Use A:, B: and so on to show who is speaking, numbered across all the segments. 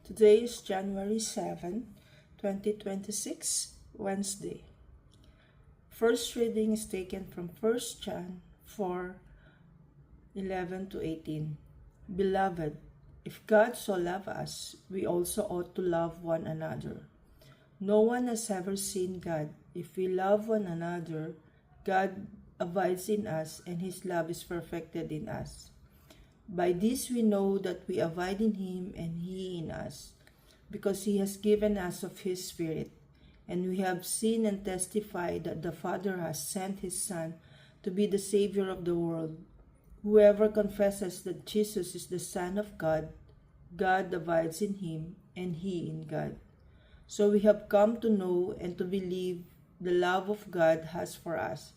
A: Today is January 7, 2026, Wednesday. First reading is taken from 1 John 4:11 to 18. Beloved, if God so loved us, we also ought to love one another. No one has ever seen God. If we love one another, God abides in us, and His love is perfected in us. By this we know that we abide in Him and He in us, because He has given us of His Spirit. And we have seen and testified that the Father has sent His Son to be the Savior of the world. Whoever confesses that Jesus is the Son of God, God abides in Him and He in God. So we have come to know and to believe the love of God has for us.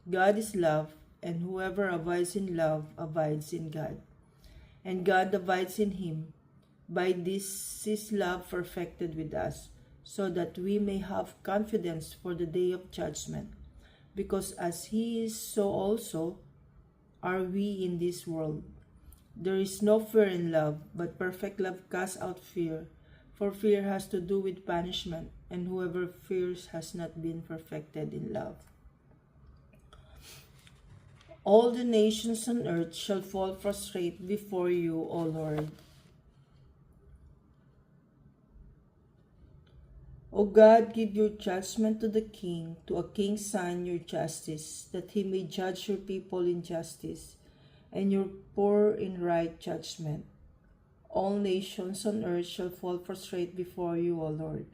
A: God is love, and whoever abides in love abides in God, and God abides in him. By this is love perfected with us, so that we may have confidence for the day of judgment. Because as He is, so also are we in this world. There is no fear in love, but perfect love casts out fear. For fear has to do with punishment, and whoever fears has not been perfected in love. All the nations on earth shall fall prostrate before you, O Lord. O God, give your judgment to the king, to a king's son your justice, that he may judge your people in justice, and your poor in right judgment. All nations on earth shall fall prostrate before you, O Lord.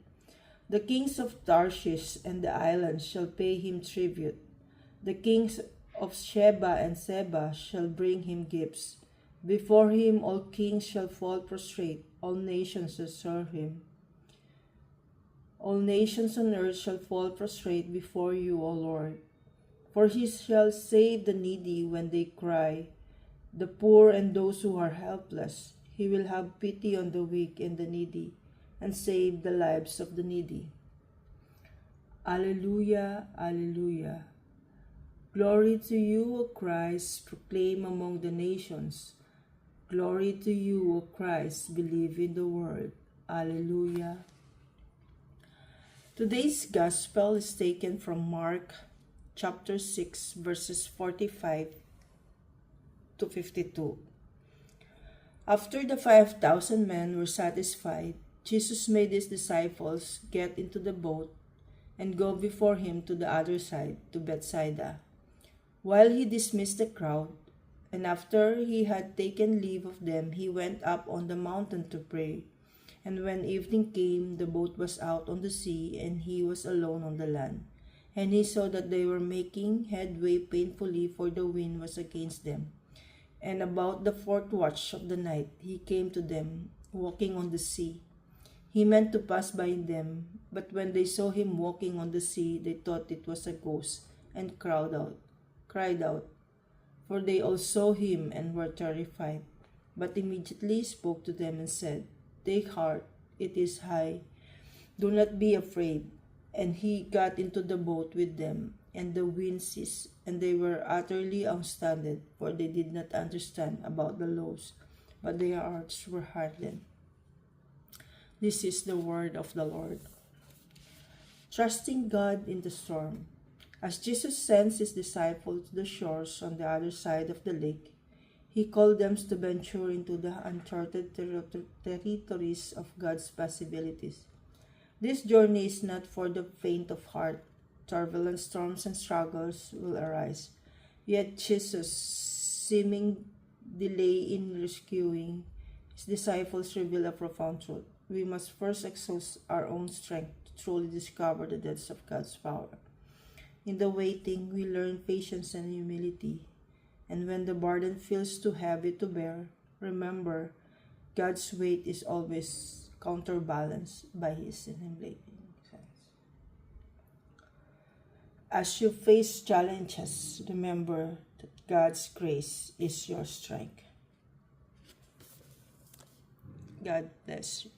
A: The kings of Tarshish and the islands shall pay him tribute. The kings of Sheba and Seba shall bring him gifts. Before him all kings shall fall prostrate, all nations shall serve him. All nations on earth shall fall prostrate before you, O Lord. For he shall save the needy when they cry, the poor and those who are helpless. He will have pity on the weak and the needy, and save the lives of the needy. Alleluia, alleluia. Glory to you, O Christ, proclaim among the nations. Glory to you, O Christ, believe in the word. Alleluia. Today's Gospel is taken from Mark chapter 6, verses 45 to 52. After the 5,000 men were satisfied, Jesus made His disciples get into the boat and go before Him to the other side, to Bethsaida, while He dismissed the crowd. And after He had taken leave of them, He went up on the mountain to pray. And when evening came, the boat was out on the sea, and He was alone on the land. And He saw that they were making headway painfully, for the wind was against them. And about the fourth watch of the night, He came to them, walking on the sea. He meant to pass by them, but when they saw Him walking on the sea, they thought it was a ghost, and cried out, for they all saw Him and were terrified. But immediately He spoke to them and said, Take heart, it is I. Do not be afraid. And He got into the boat with them, and the wind ceased, and they were utterly astounded, for they did not understand about the loaves, but their hearts were hardened. This is the word of the Lord. Trusting God in the storm. As Jesus sends His disciples to the shores on the other side of the lake, He called them to venture into the uncharted territories of God's possibilities. This journey is not for the faint of heart. Turbulent storms and struggles will arise. Yet Jesus, seeming delay in rescuing His disciples, reveal a profound truth. We must first exhaust our own strength to truly discover the depths of God's power. In the waiting, we learn patience and humility. And when the burden feels too heavy to bear, remember, God's weight is always counterbalanced by His enabling. As you face challenges, remember that God's grace is your strength. God bless you.